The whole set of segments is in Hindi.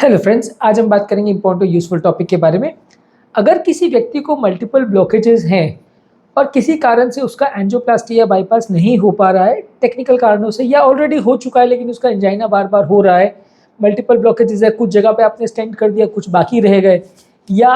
हेलो फ्रेंड्स, आज हम बात करेंगे इंपॉर्टेंट यूजफुल टॉपिक के बारे में। अगर किसी व्यक्ति को मल्टीपल ब्लॉकेजेस हैं और किसी कारण से उसका एंजियोप्लास्टी या बाईपास नहीं हो पा रहा है टेक्निकल कारणों से, या ऑलरेडी हो चुका है लेकिन उसका एंजाइना बार बार हो रहा है, मल्टीपल ब्लॉकेजेस है, कुछ जगह पे आपने स्टेंट कर दिया, कुछ बाकी रह गए, या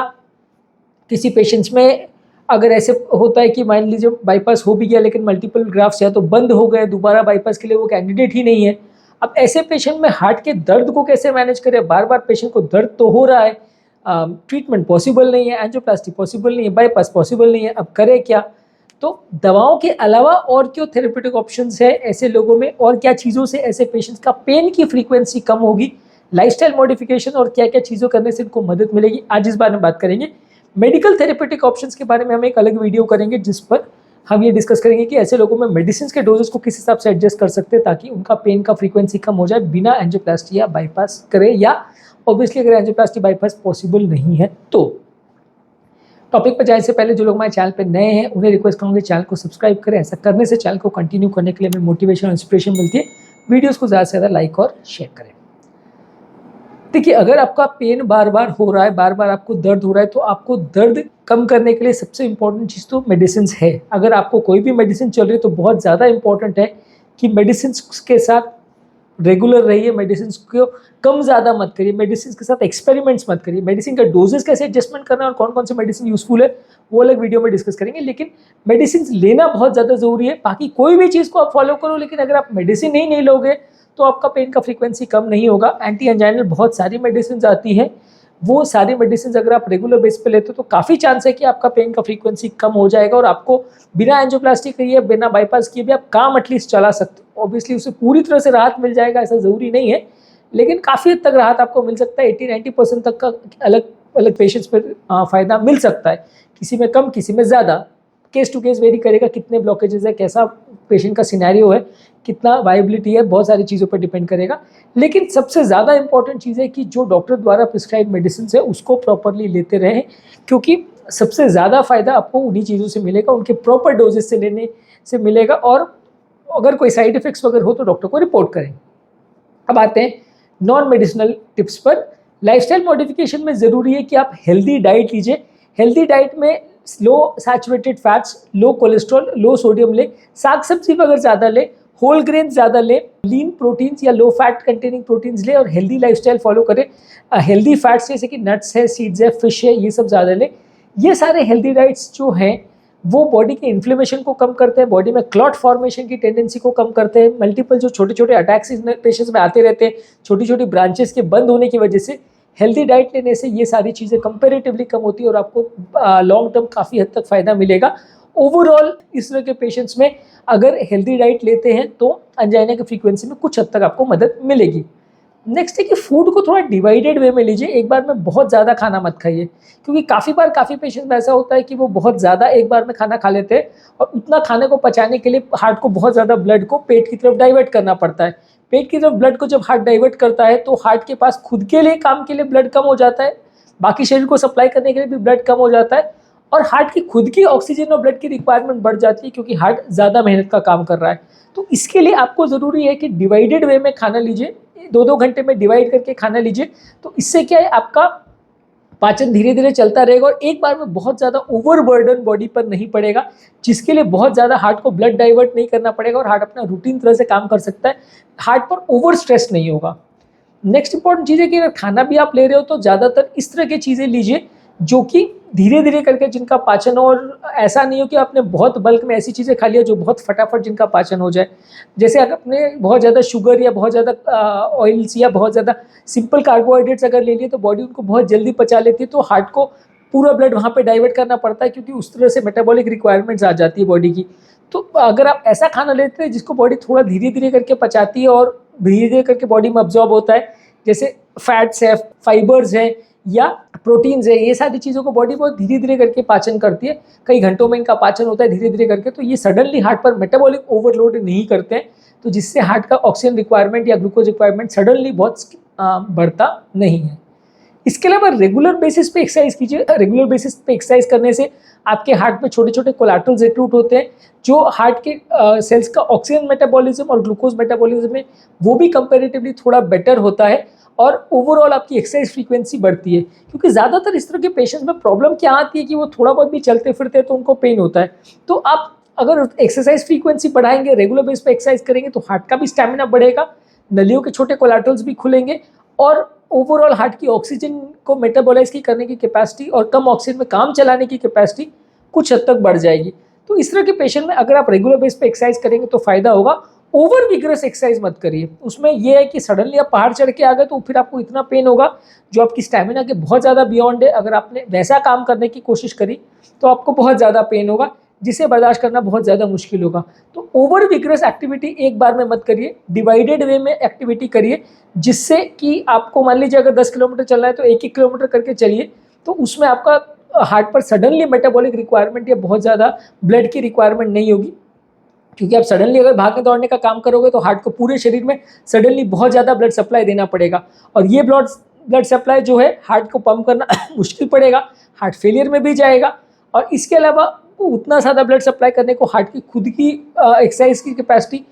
किसी पेशेंट्स में अगर ऐसे होता है कि मान लीजिए बाईपास हो भी गया लेकिन मल्टीपल ग्राफ्स या तो बंद हो गए, दोबारा बाईपास के लिए वो कैंडिडेट ही नहीं है। अब ऐसे पेशेंट में हार्ट के दर्द को कैसे मैनेज करें? बार बार पेशेंट को दर्द तो हो रहा है, ट्रीटमेंट पॉसिबल नहीं है, एंजियोप्लास्टी पॉसिबल नहीं है, बाईपास पॉसिबल नहीं है, अब करें क्या? तो दवाओं के अलावा और क्यों थेरेप्यूटिक ऑप्शंस है ऐसे लोगों में, और क्या चीज़ों से ऐसे पेशेंट्स का पेन की फ्रीक्वेंसी कम होगी, लाइफस्टाइल मॉडिफिकेशन और क्या क्या चीज़ों करने से इनको मदद मिलेगी, आज इस बारे में बात करेंगे। मेडिकल थेरेप्यूटिक ऑप्शंस के बारे में हम एक अलग वीडियो करेंगे जिस पर हम ये डिस्कस करेंगे कि ऐसे लोगों में मेडिसिन के डोजेस को किस हिसाब से एडजस्ट कर सकते हैं ताकि उनका पेन का फ्रीक्वेंसी कम हो जाए बिना एंजियोप्लास्टी या बाईपास करे, या ऑब्वियसली अगर एंजियोप्लास्टी बाईपास पॉसिबल नहीं है तो। टॉपिक पर जाने से पहले जो लोग हमारे चैनल पर नए हैं उन्हें रिक्वेस्ट करूँगी चैनल को सब्सक्राइब करें। ऐसा करने से चैनल को कंटिन्यू करने के लिए हमें मोटिवेशन और इंस्पिरेशन मिलती है। वीडियोज़ को ज़्यादा से ज़्यादा लाइक और शेयर करें। देखिए, अगर आपका पेन बार बार हो रहा है, बार बार आपको दर्द हो रहा है, तो आपको दर्द कम करने के लिए सबसे इम्पॉर्टेंट चीज़ तो मेडिसिन है। अगर आपको कोई भी मेडिसिन चल रही है तो बहुत ज़्यादा इंपॉर्टेंट है कि मेडिसिन के साथ रेगुलर रहिए, मेडिसिन को कम ज़्यादा मत करिए, मेडिसिन के साथ एक्सपेरिमेंट्स मत करिए। मेडिसिन का डोजेस कैसे एडजस्टमेंट करना है और कौन कौन से मेडिसिन यूजफुल है वो अलग वीडियो में डिस्कस करेंगे, लेकिन मेडिसिन लेना बहुत ज़्यादा ज़रूरी है। बाकी कोई भी चीज़ को आप फॉलो करो, लेकिन अगर आप मेडिसिन ही नहीं लोगे तो आपका पेन का फ्रीक्वेंसी कम नहीं होगा। एंटी एंजाइनल बहुत सारी मेडिसिन आती हैं, वो सारी मेडिसिन अगर आप रेगुलर बेस पे लेते हो तो काफ़ी चांस है कि आपका पेन का फ्रीक्वेंसी कम हो जाएगा और आपको बिना एंजियोप्लास्टी किए, बिना बाईपास किए भी आप काम एटलीस्ट चला सकते हो। ऑब्वियसली उसे पूरी तरह से राहत मिल जाएगा ऐसा ज़रूरी नहीं है, लेकिन काफ़ी हद तक राहत आपको मिल सकता है। 80-90% तक का अलग अलग पेशेंट्स पर फ़ायदा मिल सकता है, किसी में कम, किसी में ज़्यादा, केस टू केस वेरी करेगा, कितने ब्लॉकेजेस है, कैसा पेशेंट का सिनेरियो है, कितना वायबिलिटी है, बहुत सारी चीज़ों पर डिपेंड करेगा। लेकिन सबसे ज़्यादा इंपॉर्टेंट चीज़ है कि जो डॉक्टर द्वारा प्रिस्क्राइब मेडिसिन है उसको प्रॉपरली लेते रहें, क्योंकि सबसे ज़्यादा फ़ायदा आपको उन्हीं चीज़ों से मिलेगा, उनके प्रॉपर डोजेस से लेने से मिलेगा। और अगर कोई साइड इफ़ेक्ट्स वगैरह हो तो डॉक्टर को रिपोर्ट करें। अब आते हैं नॉन मेडिसिनल टिप्स पर। लाइफस्टाइल मॉडिफिकेशन में ज़रूरी है कि आप हेल्दी डाइट लीजिए। हेल्दी डाइट में लो सैचुरेटेड फैट्स, लो कोलेस्ट्रॉल, लो सोडियम ले, साग सब्जी अगर ज़्यादा ले, होल ग्रेन ज़्यादा ले, लीन प्रोटीन्स या लो फैट कंटेनिंग प्रोटीन्स ले, और हेल्दी लाइफस्टाइल फॉलो करें। हेल्दी फैट्स जैसे कि नट्स है, सीड्स है, फिश है, ये सब ज़्यादा ले। ये सारे हेल्दी डाइट्स जो हैं वो बॉडी के इन्फ्लेमेशन को कम करते हैं, बॉडी में क्लॉट फॉर्मेशन की टेंडेंसी को कम करते हैं। मल्टीपल जो छोटे छोटे अटैक्स इस पेशेंट्स में आते रहते हैं छोटी छोटी ब्रांचेस के बंद होने की वजह से, हेल्दी डाइट लेने से ये सारी चीज़ें कंपैरेटिवली कम होती है और आपको लॉन्ग टर्म काफ़ी हद तक फ़ायदा मिलेगा। ओवरऑल इस तरह के पेशेंट्स में अगर हेल्दी डाइट लेते हैं तो एंजाइना की फ्रीक्वेंसी में कुछ हद तक आपको मदद मिलेगी। नेक्स्ट है कि फूड को थोड़ा डिवाइडेड वे में लीजिए, एक बार में बहुत ज़्यादा खाना मत खाइए, क्योंकि काफ़ी बार काफ़ी पेशेंट्स में ऐसा होता है कि वो बहुत ज़्यादा एक बार में खाना खा लेते हैं और उतना खाने को पचाने के लिए हार्ट को बहुत ज़्यादा ब्लड को पेट की तरफ डाइवर्ट करना पड़ता है। पेट की तरफ ब्लड को जब हार्ट डाइवर्ट करता है तो हार्ट के पास खुद के लिए काम के लिए ब्लड कम हो जाता है, बाकी शरीर को सप्लाई करने के लिए भी ब्लड कम हो जाता है, और हार्ट की खुद की ऑक्सीजन और ब्लड की रिक्वायरमेंट बढ़ जाती है क्योंकि हार्ट ज़्यादा मेहनत का काम कर रहा है। तो इसके लिए आपको ज़रूरी है कि डिवाइडेड वे में खाना लीजिए, 2-2 घंटे में डिवाइड करके खाना लीजिए। तो इससे क्या है, आपका पाचन धीरे धीरे चलता रहेगा और एक बार में बहुत ज़्यादा ओवरबर्डन बॉडी पर नहीं पड़ेगा, जिसके लिए बहुत ज़्यादा हार्ट को ब्लड डाइवर्ट नहीं करना पड़ेगा और हार्ट अपना रूटीन तरह से काम कर सकता है, हार्ट पर ओवर स्ट्रेस नहीं होगा। नेक्स्ट इंपॉर्टेंट चीज़ है कि अगर खाना भी आप ले रहे हो तो ज़्यादातर इस तरह की चीज़ें लीजिए जो कि धीरे धीरे करके जिनका पाचन, और ऐसा नहीं हो कि आपने बहुत बल्क में ऐसी चीज़ें खा लिया जो बहुत फटाफट जिनका पाचन हो जाए। जैसे अगर आपने बहुत ज़्यादा शुगर या बहुत ज़्यादा ऑयल्स या बहुत ज़्यादा सिंपल कार्बोहाइड्रेट्स अगर ले लिए तो बॉडी उनको बहुत जल्दी पचा लेती है, तो हार्ट को पूरा ब्लड वहाँ पे डाइवर्ट करना पड़ता है क्योंकि उस तरह से मेटाबॉलिक रिक्वायरमेंट्स आ जाती है बॉडी की। तो अगर आप ऐसा खाना लेते हैं जिसको बॉडी थोड़ा धीरे धीरे करके पचाती है और धीरे धीरे करके बॉडी में अब्जॉर्ब होता है, जैसे फैट्स है, फाइबर्स हैं या प्रोटीन्स है, ये सारी चीज़ों को बॉडी बहुत धीरे धीरे करके पाचन करती है, कई घंटों में इनका पाचन होता है धीरे धीरे करके, तो ये सडनली हार्ट पर मेटाबॉलिक ओवरलोड नहीं करते हैं, तो जिससे हार्ट का ऑक्सीजन रिक्वायरमेंट या ग्लूकोज रिक्वायरमेंट सडनली बहुत बढ़ता नहीं है। इसके अलावा रेगुलर बेसिस पे एक्सरसाइज कीजिए। रेगुलर बेसिस पे एक्सरसाइज करने से आपके हार्ट में छोटे छोटे कोलैटरल्स रिक्रूट होते हैं जो हार्ट के सेल्स का ऑक्सीजन मेटाबॉलिज्म और ग्लूकोज मेटाबॉलिज्म में वो भी कंपैरेटिवली थोड़ा बेटर होता है, और ओवरऑल आपकी एक्सरसाइज फ्रीक्वेंसी बढ़ती है। क्योंकि ज़्यादातर इस तरह के पेशेंट्स में प्रॉब्लम क्या आती है कि वो थोड़ा बहुत भी चलते फिरते हैं तो उनको पेन होता है। तो आप अगर एक्सरसाइज फ्रीक्वेंसी बढ़ाएंगे, रेगुलर बेस पे एक्सरसाइज करेंगे, तो हार्ट का भी स्टैमिना बढ़ेगा, नलियों के छोटे कोलैटरल्स भी खुलेंगे और ओवरऑल हार्ट की ऑक्सीजन को मेटाबोलाइज की करने की कैपेसिटी और कम ऑक्सीजन में काम चलाने की कैपेसिटी कुछ हद तक बढ़ जाएगी। तो इस तरह के पेशेंट में अगर आप रेगुलर बेस पे एक्सरसाइज करेंगे तो फायदा होगा। ओवर विग्रस एक्सरसाइज मत करिए, उसमें यह है कि सडनली आप पहाड़ चढ़ के आ गए तो फिर आपको इतना पेन होगा जो आपकी स्टैमिना के बहुत ज़्यादा बियॉन्ड है। अगर आपने वैसा काम करने की कोशिश करी तो आपको बहुत ज़्यादा पेन होगा, जिसे बर्दाश्त करना बहुत ज़्यादा मुश्किल होगा। तो ओवर विग्रस एक्टिविटी एक बार में मत करिए, डिवाइडेड वे में एक्टिविटी करिए, जिससे कि आपको मान लीजिए अगर 10 किलोमीटर चलना है तो 1-1 किलोमीटर करके चलिए, तो उसमें आपका हार्ट पर सडनली मेटाबॉलिक रिक्वायरमेंट या बहुत ज़्यादा ब्लड की रिक्वायरमेंट नहीं होगी। क्योंकि आप सडनली अगर भागने दौड़ने का काम करोगे तो हार्ट को पूरे शरीर में सडनली बहुत ज़्यादा ब्लड सप्लाई देना पड़ेगा, और ये ब्लड सप्लाई जो है हार्ट को पंप करना मुश्किल पड़ेगा, हार्ट फेलियर में भी जाएगा। और इसके अलावा उतना ज़्यादा ब्लड सप्लाई करने को हार्ट की खुद की एक्सरसाइज की कैपेसिटी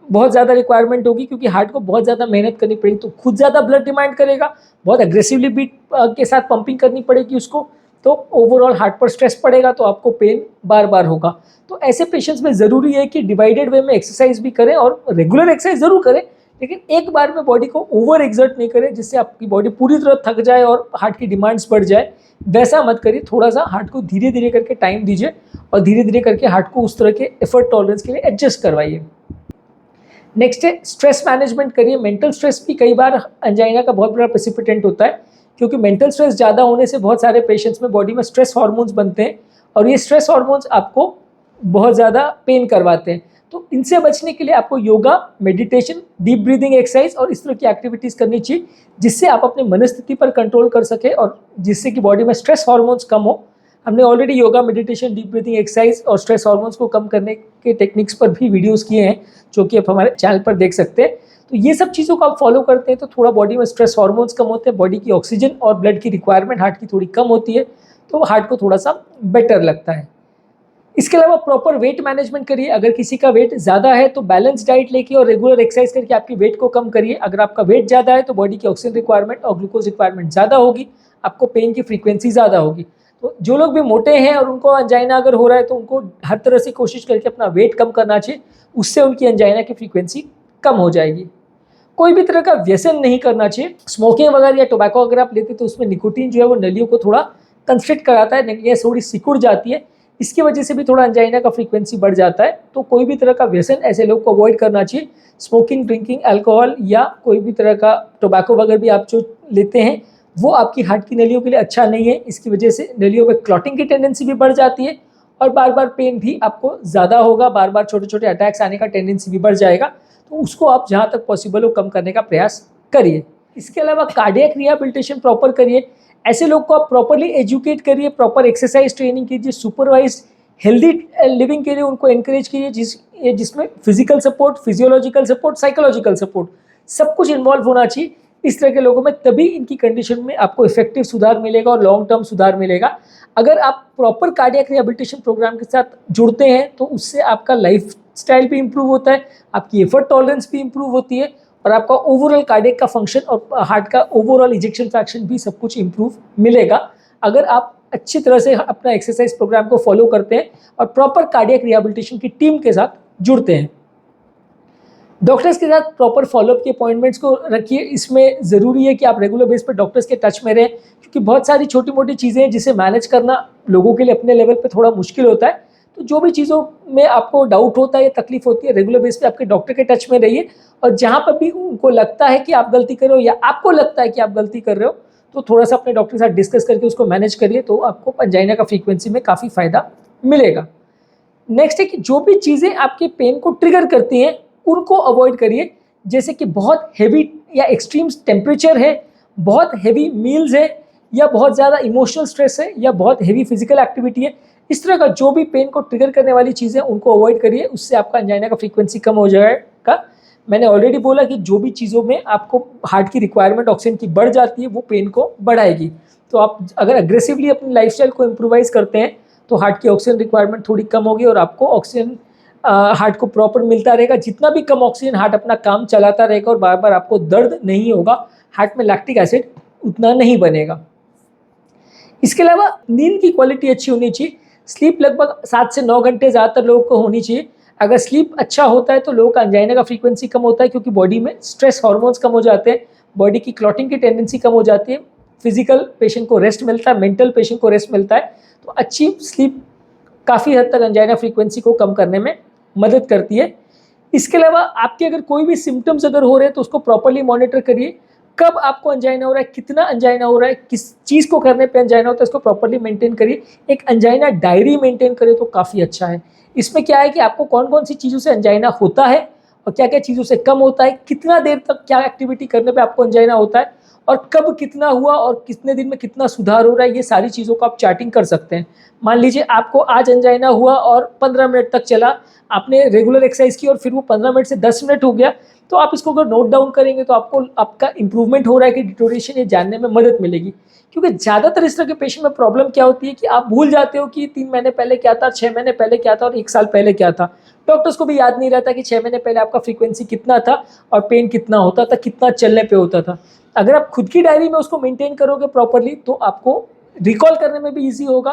बहुत ज़्यादा रिक्वायरमेंट होगी, क्योंकि हार्ट को बहुत ज़्यादा मेहनत करनी पड़ेगी, तो खुद ज़्यादा ब्लड डिमांड करेगा, बहुत एग्रेसिवली बीट के साथ पंपिंग करनी पड़ेगी उसको, तो ओवरऑल हार्ट पर स्ट्रेस पड़ेगा, तो आपको पेन बार बार होगा। तो ऐसे पेशेंट्स में ज़रूरी है कि डिवाइडेड वे में एक्सरसाइज भी करें और रेगुलर एक्सरसाइज ज़रूर करें, लेकिन एक बार में बॉडी को ओवर एक्सर्ट नहीं करें जिससे आपकी बॉडी पूरी तरह थक जाए और हार्ट की डिमांड्स बढ़ जाए। वैसा मत करिए, थोड़ा सा हार्ट को धीरे धीरे करके टाइम दीजिए और धीरे धीरे करके हार्ट को उस तरह के एफर्ट टॉलरेंस के लिए एडजस्ट करवाइए। नेक्स्ट है स्ट्रेस मैनेजमेंट करिए। मेंटल स्ट्रेस भी कई बार एंजाइना का बहुत बड़ा प्रेसिपिटेंट होता है, क्योंकि मेंटल स्ट्रेस ज़्यादा होने से बहुत सारे पेशेंट्स में बॉडी में स्ट्रेस हार्मोन्स बनते हैं और ये स्ट्रेस हार्मोन्स आपको बहुत ज़्यादा पेन करवाते हैं। तो इनसे बचने के लिए आपको yoga, meditation, deep breathing exercise और इस तरह की एक्टिविटीज़ करनी चाहिए, जिससे आप अपने मनस्थिति पर कंट्रोल कर सके और जिससे कि बॉडी में स्ट्रेस हार्मोन्स कम हो। हमने already yoga, meditation, deep breathing exercise और स्ट्रेस हार्मोन्स को कम करने के टेक्निक्स पर भी वीडियोस किए हैं, जो कि आप हमारे चैनल पर देख सकते हैं। तो ये सब चीज़ों को आप फॉलो करते हैं तो थोड़ा बॉडी में स्ट्रेस हार्मोन्स कम होते हैं, बॉडी की ऑक्सीजन और ब्लड की रिक्वायरमेंट हार्ट की थोड़ी कम होती है, तो हार्ट को थोड़ा सा बेटर लगता है। इसके अलावा प्रॉपर वेट मैनेजमेंट करिए। अगर किसी का वेट ज़्यादा है तो बैलेंस डाइट लेके और रेगुलर एक्सरसाइज करके आपकी वेट को कम करिए। अगर आपका वेट ज़्यादा है तो बॉडी की ऑक्सीजन रिक्वायरमेंट और ग्लूकोज रिक्वायरमेंट ज़्यादा होगी, आपको पेन की फ्रीक्वेंसी ज़्यादा होगी। तो जो लोग भी मोटे हैं और उनको एंजाइना अगर हो रहा है तो उनको हर तरह से कोशिश करके अपना वेट कम करना चाहिए, उससे उनकी एंजाइना की फ्रीक्वेंसी कम हो जाएगी। कोई भी तरह का व्यसन नहीं करना चाहिए। स्मोकिंग वगैरह या टोबैको अगर आप लेते हैं तो उसमें निकोटीन जो है वो नलियों को थोड़ा कंस्ट्रिक्ट कराता है, नलियाँ थोड़ी सिकुड़ जाती है, इसकी वजह से भी थोड़ा एंजाइना का फ्रीक्वेंसी बढ़ जाता है। तो कोई भी तरह का व्यसन ऐसे लोग को अवॉइड करना चाहिए। स्मोकिंग, ड्रिंकिंग, अल्कोहल या कोई भी तरह का टोबैको वगैरह भी आप जो लेते हैं वो आपकी हार्ट की नलियों के लिए अच्छा नहीं है। इसकी वजह से नलियों में क्लॉटिंग की टेंडेंसी भी बढ़ जाती है और बार बार पेन भी आपको ज़्यादा होगा, बार बार छोटे छोटे अटैक्स आने का टेंडेंसी भी बढ़ जाएगा। तो उसको आप जहाँ तक पॉसिबल हो कम करने का प्रयास करिए। इसके अलावा कार्डियक रिहैबिलिटेशन प्रॉपर करिए। ऐसे लोग को आप प्रॉपरली एजुकेट करिए, प्रॉपर एक्सरसाइज ट्रेनिंग कीजिए, सुपरवाइज हेल्दी लिविंग के लिए उनको एनकरेज कीजिए, जिसमें physical support, physiological support, psychological support सब कुछ इन्वॉल्व होना चाहिए। इस तरह के लोगों में तभी इनकी कंडीशन में आपको इफेक्टिव सुधार मिलेगा और लॉन्ग टर्म सुधार मिलेगा। अगर आप प्रॉपर कार्डियक रिहैबिलिटेशन प्रोग्राम के साथ जुड़ते हैं तो उससे आपका लाइफ स्टाइल भी इंप्रूव होता है, आपकी एफर्ट टॉलरेंस भी इंप्रूव होती है और आपका ओवरऑल कार्डियक का फंक्शन और हार्ट का ओवरऑल इजेक्शन फ्रैक्शन भी सब कुछ इंप्रूव मिलेगा, अगर आप अच्छी तरह से अपना एक्सरसाइज प्रोग्राम को फॉलो करते हैं और प्रॉपर कार्डियक रिहैबिलिटेशन की टीम के साथ जुड़ते हैं। डॉक्टर्स के साथ प्रॉपर फॉलोअप के अपॉइंटमेंट्स को रखिए। इसमें ज़रूरी है कि आप रेगुलर बेस पर डॉक्टर्स के टच में रहें, क्योंकि बहुत सारी छोटी मोटी चीज़ें हैं जिसे मैनेज करना लोगों के लिए अपने लेवल पे थोड़ा मुश्किल होता है। तो जो भी चीज़ों में आपको डाउट होता है या तकलीफ होती है, रेगुलर बेस पे आपके डॉक्टर के टच में रहिए और जहाँ पर भी उनको लगता है कि आप गलती कर रहे हो या आपको लगता है कि आप गलती कर रहे हो तो थोड़ा सा अपने डॉक्टर के साथ डिस्कस करके उसको मैनेज करिए, तो आपको एंजाइना का फ्रीक्वेंसी में काफ़ी फ़ायदा मिलेगा। नेक्स्ट है कि जो भी चीज़ें आपके पेन को ट्रिगर करती हैं उनको अवॉइड करिए, जैसे कि बहुत हैवी या एक्सट्रीम टेम्परेचर है, बहुत हैवी मील्स है या बहुत ज़्यादा इमोशनल स्ट्रेस है या बहुत हैवी फिजिकल एक्टिविटी है। इस तरह का जो भी पेन को ट्रिगर करने वाली चीज़ें उनको अवॉइड करिए, उससे आपका एंजाइना का फ्रीक्वेंसी कम हो जाएगा। मैंने ऑलरेडी बोला कि जो भी चीज़ों में आपको हार्ट की रिक्वायरमेंट ऑक्सीजन की बढ़ जाती है वो पेन को बढ़ाएगी। तो आप अगर अग्रेसिवली अपनी लाइफस्टाइल को इम्प्रोवाइज़ करते हैं तो हार्ट की ऑक्सीजन रिक्वायरमेंट थोड़ी कम होगी और आपको ऑक्सीजन हार्ट को प्रॉपर मिलता रहेगा। जितना भी कम ऑक्सीजन हार्ट अपना काम चलाता रहेगा और बार बार आपको दर्द नहीं होगा, हार्ट में लैक्टिक एसिड उतना नहीं बनेगा। इसके अलावा नींद की क्वालिटी अच्छी होनी चाहिए। स्लीप लगभग 7 से 9 घंटे ज़्यादातर लोगों को होनी चाहिए। अगर स्लीप अच्छा होता है तो लोगों का अंजाइना का फ्रीक्वेंसी कम होता है, क्योंकि बॉडी में स्ट्रेस हार्मोन्स कम हो जाते हैं, बॉडी की क्लॉटिंग की टेंडेंसी कम हो जाती है, फिजिकल पेशेंट को रेस्ट मिलता है, मेंटल पेशेंट को रेस्ट मिलता है। तो अच्छी स्लीप काफ़ी हद तक अंजाइना फ्रीक्वेंसी को कम करने में मदद करती है। इसके अलावा आपके अगर कोई भी सिम्टम्स अगर हो रहे हैं तो उसको प्रॉपर्ली मॉनिटर करिए। कब आपको अंजाइना हो रहा है, कितना अंजाइना हो रहा है, किस चीज़ को करने पे अंजाइना होता है, इसको प्रॉपर्ली मेंटेन करिए। एक अंजाइना डायरी मेंटेन करें तो काफ़ी अच्छा है। इसमें क्या है कि आपको कौन कौन सी चीज़ों से अंजाइना होता है और क्या क्या चीज़ों से कम होता है, कितना देर तक क्या एक्टिविटी करने पे आपको अंजाइना होता है, और कब कितना हुआ और कितने दिन में कितना सुधार हो रहा है, ये सारी चीज़ों को आप चार्टिंग कर सकते हैं। मान लीजिए आपको आज अंजाइना हुआ और 15 मिनट तक चला, आपने रेगुलर एक्सरसाइज की और फिर वो 15 मिनट से 10 मिनट हो गया, तो आप इसको अगर नोट डाउन करेंगे तो आपको आपका इंप्रूवमेंट हो रहा है कि डिटोरेशन, ये जानने में मदद मिलेगी। क्योंकि ज़्यादातर इस तरह के पेशेंट में प्रॉब्लम क्या होती है कि आप भूल जाते हो कि 3 महीने पहले क्या था, 6 महीने पहले क्या था और 1 साल पहले क्या था। डॉक्टर्स को भी याद नहीं रहता कि 6 महीने पहले आपका फ्रीक्वेंसी कितना था और पेन कितना होता था, कितना चलने पे होता था। अगर आप खुद की डायरी में उसको मेंटेन करोगे प्रॉपर्ली तो आपको रिकॉल करने में भी ईजी होगा,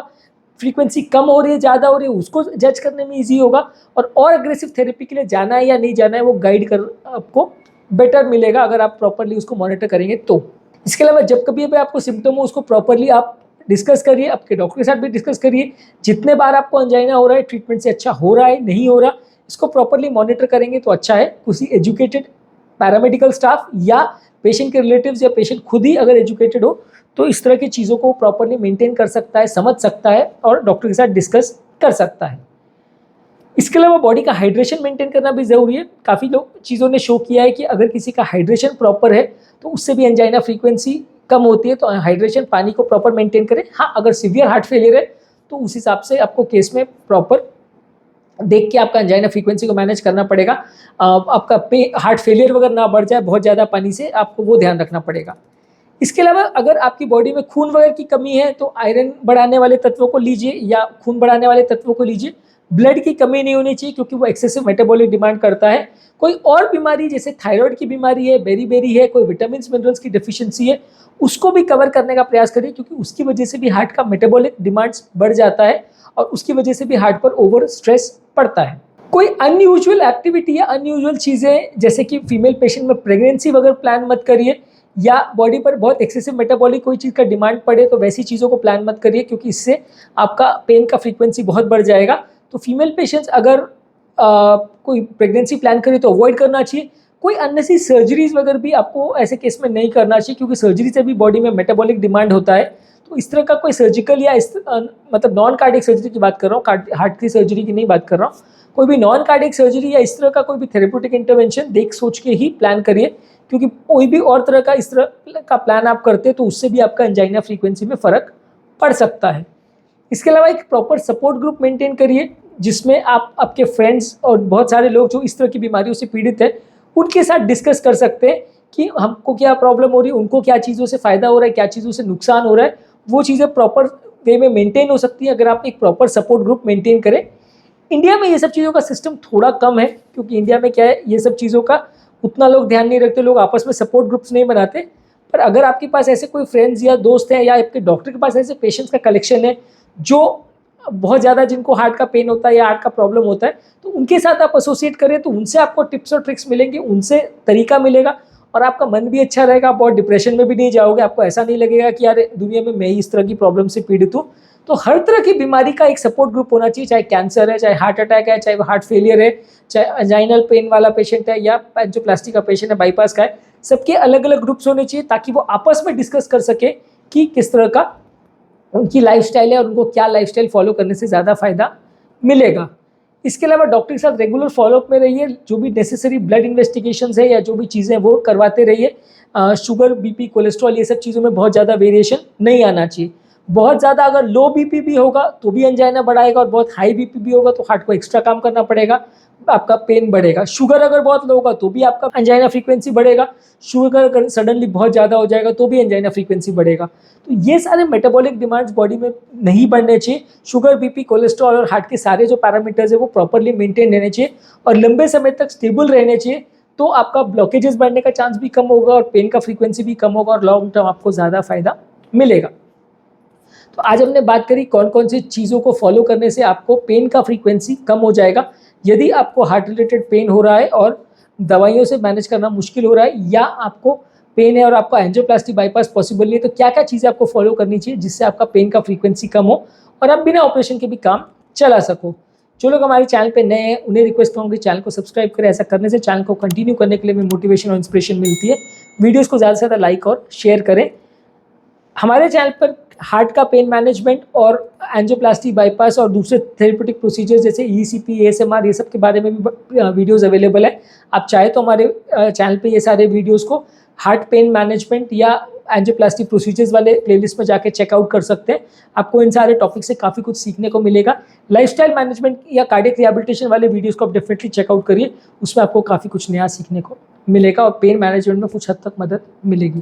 फ्रीक्वेंसी कम हो रही है, ज़्यादा हो रही है, उसको जज करने में ईजी होगा, और अग्रेसिव थेरेपी के लिए जाना है या नहीं जाना है वो गाइड कर आपको बेटर मिलेगा अगर आप प्रॉपर्ली उसको मॉनिटर करेंगे तो। इसके अलावा जब कभी भी आपको सिम्टम हो उसको प्रॉपर्ली आप डिस्कस करिए, आपके डॉक्टर के साथ भी डिस्कस करिए। जितने बार आपको अंजाइना हो रहा है, ट्रीटमेंट से अच्छा हो रहा है नहीं हो रहा, इसको प्रॉपर्ली मॉनिटर करेंगे तो अच्छा है। किसी एजुकेटेड पैरामेडिकल स्टाफ या पेशेंट के रिलेटिव्स या पेशेंट खुद ही अगर एजुकेटेड हो तो इस तरह की चीज़ों को प्रॉपर्ली मेंटेन कर सकता है, समझ सकता है और डॉक्टर के साथ डिस्कस कर सकता है। इसके अलावा बॉडी का हाइड्रेशन मेंटेन करना भी ज़रूरी है। काफ़ी लोग चीज़ों ने शो किया है कि अगर किसी का हाइड्रेशन प्रॉपर है तो उससे भी एंजाइना फ्रीक्वेंसी कम होती है। तो हाइड्रेशन, पानी को प्रॉपर मेंटेन करें। हाँ, अगर सीवियर हार्ट फेलियर है तो उस हिसाब से आपको केस में प्रॉपर देख के आपका एंजाइना फ्रीक्वेंसी को मैनेज करना पड़ेगा। आपका हार्ट फेलियर वगैरह ना बढ़ जाए बहुत ज़्यादा पानी से, आपको वो ध्यान रखना पड़ेगा। इसके अलावा अगर आपकी बॉडी में खून वगैरह की कमी है तो आयरन बढ़ाने वाले तत्वों को लीजिए या खून बढ़ाने वाले तत्वों को लीजिए। ब्लड की कमी नहीं होनी चाहिए क्योंकि वो एक्सेसिव मेटाबॉलिक डिमांड करता है। कोई और बीमारी जैसे थायराइड की बीमारी है, बेरी है, कोई विटामिन मिनरल्स की डेफिशिएंसी है, उसको भी कवर करने का प्रयास करिए, क्योंकि उसकी वजह से भी हार्ट का मेटाबॉलिक डिमांड्स बढ़ जाता है और उसकी वजह से भी हार्ट पर ओवर स्ट्रेस पड़ता है। कोई अनयूजुअल एक्टिविटी या अनयूजुअल चीज़ें जैसे कि फीमेल पेशेंट में प्रेगनेंसी वगैरह प्लान मत करिए, या बॉडी पर बहुत एक्सेसिव मेटाबॉलिक कोई चीज़ का डिमांड पड़े तो वैसी चीज़ों को प्लान मत करिए, क्योंकि इससे आपका पेन का फ्रीक्वेंसी बहुत बढ़ जाएगा। तो फीमेल पेशेंट्स अगर कोई प्रेगनेंसी प्लान करे तो अवॉइड करना चाहिए। कोई अननेसेसरी सर्जरीज वगैरह भी आपको ऐसे केस में नहीं करना चाहिए, क्योंकि सर्जरी से भी बॉडी में मेटाबॉलिक डिमांड होता है। तो इस तरह का कोई सर्जिकल या मतलब नॉन कार्डियक सर्जरी की बात कर रहा हूँ, हार्ट की सर्जरी की नहीं बात कर रहा हूँ। कोई भी नॉन कार्डियक सर्जरी या इस तरह का कोई भी थेरेप्यूटिक इंटरवेंशन देख सोच के ही प्लान करिए, क्योंकि कोई भी और तरह का इस तरह का प्लान आप करते हैं तो उससे भी आपका एंजाइना फ्रीक्वेंसी में फ़र्क पड़ सकता है। इसके अलावा एक प्रॉपर सपोर्ट ग्रुप मेंटेन करिए, जिसमें आप आपके फ्रेंड्स और बहुत सारे लोग जो इस तरह की बीमारियों से पीड़ित हैं उनके साथ डिस्कस कर सकते हैं कि हमको क्या प्रॉब्लम हो रही है, उनको क्या चीज़ों से फ़ायदा हो रहा है, क्या चीज़ों से नुकसान हो रहा है। वो चीज़ें प्रॉपर वे में मेंटेन हो सकती हैं अगर आप एक प्रॉपर सपोर्ट ग्रुप मेंटेन करें। इंडिया में ये सब चीज़ों का सिस्टम थोड़ा कम है, क्योंकि इंडिया में क्या है, ये सब चीज़ों का उतना लोग ध्यान नहीं रखते, लोग आपस में सपोर्ट ग्रुप्स नहीं बनाते। पर अगर आपके पास ऐसे कोई फ्रेंड्स या दोस्त हैं या आपके डॉक्टर के पास ऐसे पेशेंट्स का कलेक्शन है जो बहुत ज़्यादा जिनको हार्ट का पेन होता है या हार्ट का प्रॉब्लम होता है, तो उनके साथ आप एसोसिएट करें तो उनसे आपको टिप्स और ट्रिक्स मिलेंगे, उनसे तरीका मिलेगा और आपका मन भी अच्छा रहेगा। आप बहुत डिप्रेशन में भी नहीं जाओगे, आपको ऐसा नहीं लगेगा कि यार दुनिया में मैं ही इस तरह की प्रॉब्लम से पीड़ित हूँ। तो हर तरह की बीमारी का एक सपोर्ट ग्रुप होना चाहिए, चाहे कैंसर है, चाहे हार्ट अटैक है, चाहे हार्ट फेलियर है, चाहे अंजाइनल पेन वाला पेशेंट है या एंजियोप्लास्टी का पेशेंट है, बाईपास का है। सबके अलग अलग ग्रुप्स होने चाहिए ताकि वो आपस में डिस्कस कर सके कि किस तरह का उनकी लाइफस्टाइल है और उनको क्या लाइफस्टाइल फॉलो करने से ज़्यादा फायदा मिलेगा। इसके अलावा डॉक्टर के साथ रेगुलर फॉलोअप में रहिए, जो भी नेसेसरी ब्लड इन्वेस्टिगेशंस है या जो भी चीज़ें वो करवाते रहिए। शुगर, बीपी, कोलेस्ट्रॉल, ये सब चीज़ों में बहुत ज़्यादा वेरिएशन नहीं आना चाहिए। बहुत ज़्यादा अगर लो बीपी भी होगा तो भी एंजाइना बढ़ाएगा और बहुत हाई बीपी भी होगा तो हार्ट को एक्स्ट्रा काम करना पड़ेगा, आपका पेन बढ़ेगा। शुगर अगर बहुत लो होगा तो भी आपका एंजाइना फ्रीक्वेंसी बढ़ेगा। शुगर अगर सडनली बहुत ज़्यादा हो जाएगा तो भी एंजाइना फ्रीक्वेंसी बढ़ेगा। तो ये सारे मेटाबॉलिक डिमांड्स बॉडी में नहीं बढ़ने चाहिए। शुगर, बीपी, कोलेस्ट्रॉल और हार्ट के सारे जो पैरामीटर्स है वो प्रॉपरली मेंटेन रहने चाहिए और लंबे समय तक स्टेबल रहने चाहिए, तो आपका ब्लॉकेजेस बढ़ने का चांस भी कम होगा और पेन का फ्रीक्वेंसी भी कम होगा और लॉन्ग टर्म आपको ज़्यादा फायदा मिलेगा। तो आज हमने बात करी कौन कौन सी चीज़ों को फॉलो करने से आपको पेन का फ्रीक्वेंसी कम हो जाएगा। यदि आपको हार्ट रिलेटेड पेन हो रहा है और दवाइयों से मैनेज करना मुश्किल हो रहा है, या आपको पेन है और आपका एंजियोप्लास्टी बाईपास पॉसिबल नहीं है, तो क्या क्या चीज़ें आपको फॉलो करनी चाहिए जिससे आपका पेन का फ्रीक्वेंसी कम हो और आप बिना ऑपरेशन के भी काम चला सको। जो लोग हमारे चैनल पे नए हैं उन्हें रिक्वेस्ट करूँगी चैनल को सब्सक्राइब करें। ऐसा करने से चैनल को कंटिन्यू करने के लिए हमें मोटिवेशन और इंस्पिरेशन मिलती है। वीडियोज़ को ज़्यादा से ज़्यादा लाइक और शेयर करें। हमारे चैनल पर हार्ट का पेन मैनेजमेंट और एंजियोप्लास्टी बाईपास और दूसरे थेरेप्यूटिक प्रोसीजर्स जैसे ईसीपी, एएसएमआर, ये सब के बारे में भी वीडियोज़ अवेलेबल है। आप चाहे तो हमारे चैनल पे ये सारे वीडियोज़ को हार्ट पेन मैनेजमेंट या एंजियोप्लास्टी प्रोसीजर्स वाले प्लेलिस्ट में जाके चेकआउट कर सकते हैं। आपको इन सारे टॉपिक से काफ़ी कुछ सीखने को मिलेगा। लाइफस्टाइल मैनेजमेंट या कार्डियक रिहैबिलिटेशन वाले वीडियोज़ को आप डेफिनेटली चेकआउट करिए, उसमें आपको काफ़ी कुछ नया सीखने को मिलेगा और पेन मैनेजमेंट में कुछ हद तक मदद मिलेगी।